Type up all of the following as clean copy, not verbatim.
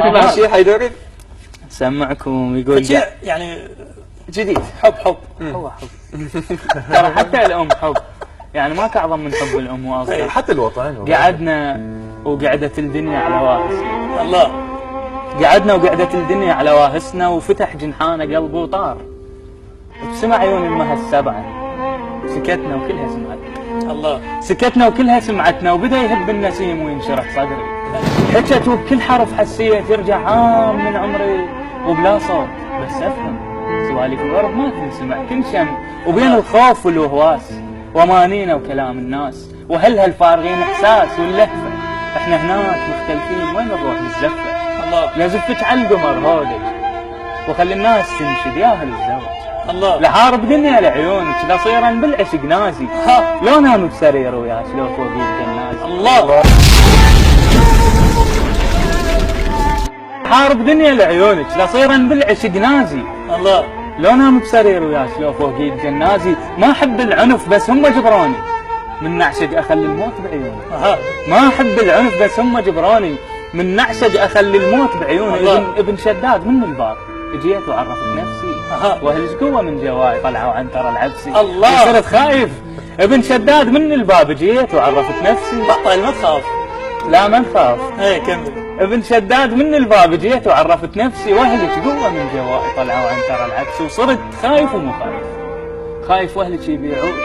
ماشي حيدري سمعكم يقول يعني جديد حب هو حب ترى حتى الام حب، يعني ما اعظم من حب الام واصلا. حتى الوطن قعدنا وقعدت الدنيا على واهسنا، الله قعدنا وقعدت الدنيا على واهسنا، وفتح جنحانه قلبه وطار بسمع عيون امها السبعه، سكتنا وكلها سمعتنا. الله سكتنا وكلها سمعتنا، وبدا يهب النسيم وينشرح صدري. حكت وبكل حرف حسيت يرجع عام من عمري وبلا صوت، بس افهم سواليف الغرب ما تنسمع، تنشم وبين الخوف والوهواس وامانينا وكلام الناس، وهل هالفارغين احساس واللهفه، احنا هناك مختلفين وين نروح نتزفه. الله لا زفت على القمر هودج وخلي الناس تنشد يا اهل الزوج. الله لحارب دنيا لعيونك لصيرا بالعشق نازي، لو نام بسرير وياك لو فوق الجنازي. الله حارب دنيا لعيونك لصيرا بالعشق نازي، الله لو نام بسرير وياك لو فوق الجنازي. ما احب العنف بس هم جبروني، من نعشق اخلي الموت بعيوني. ما احب العنف بس هم جبروني، من نعشق اخلي الموت بعيوني. ابن شداد من الباب جيت وعرفت نفسي، واهلش قوه من جواي طلعوا عنتر العبسي. الله صرت خايف. ابن شداد من الباب جيت وعرفت نفسي. بطل ما تخاف. لا ما نخاف. ايه كمل. ابن شداد من الباب جيت وعرفت نفسي، واهلك قوه من جواي طلعوا عنتر العبسي. وصرت خايف ومو خايف، خايف واهلك يبيعوك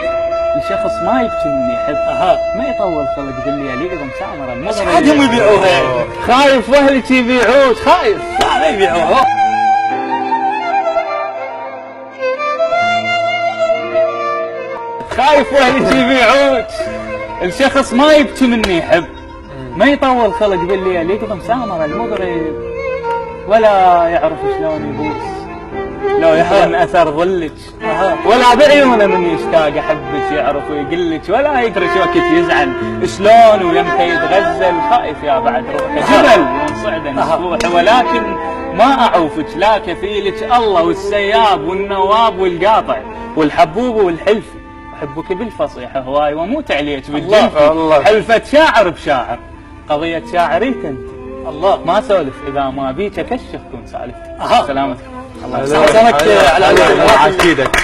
لشخص ما يبكي مني يحب، ما يطول خلق بالليالي اذا مسامره. بس عادهم يبيعوها يعني. خايف واهلك يبيعوك، خايف. لا ما يبيعوها. خايف واهلك يبيعوك الشخص ما يبكي مني يحب، ما يطول خلق بالليالي يقضم سامر المغرب، ولا يعرف شلون يبوس لو يحرم اثر ظلك، ولا بعيونه من يشتاق احبك يعرف ويقلك، ولا يدري شو وقت يزعل شلون ولمتى يتغزل. خايف يا بعد روحه جبل وانصعد مسفوح، ولكن ما اعوفك لا كفيلك الله والسياب والنواب والقاطع والحبوب والحلفي. احبك بالفصيحه هواي واموت عليك بالجنف، حلفة شاعر بشاعر قضيه شاعريك انت. الله ما سولف اذا ما بيك اكشف كون سالفتك. سلامتك. الله يسلمك على عاشيدك.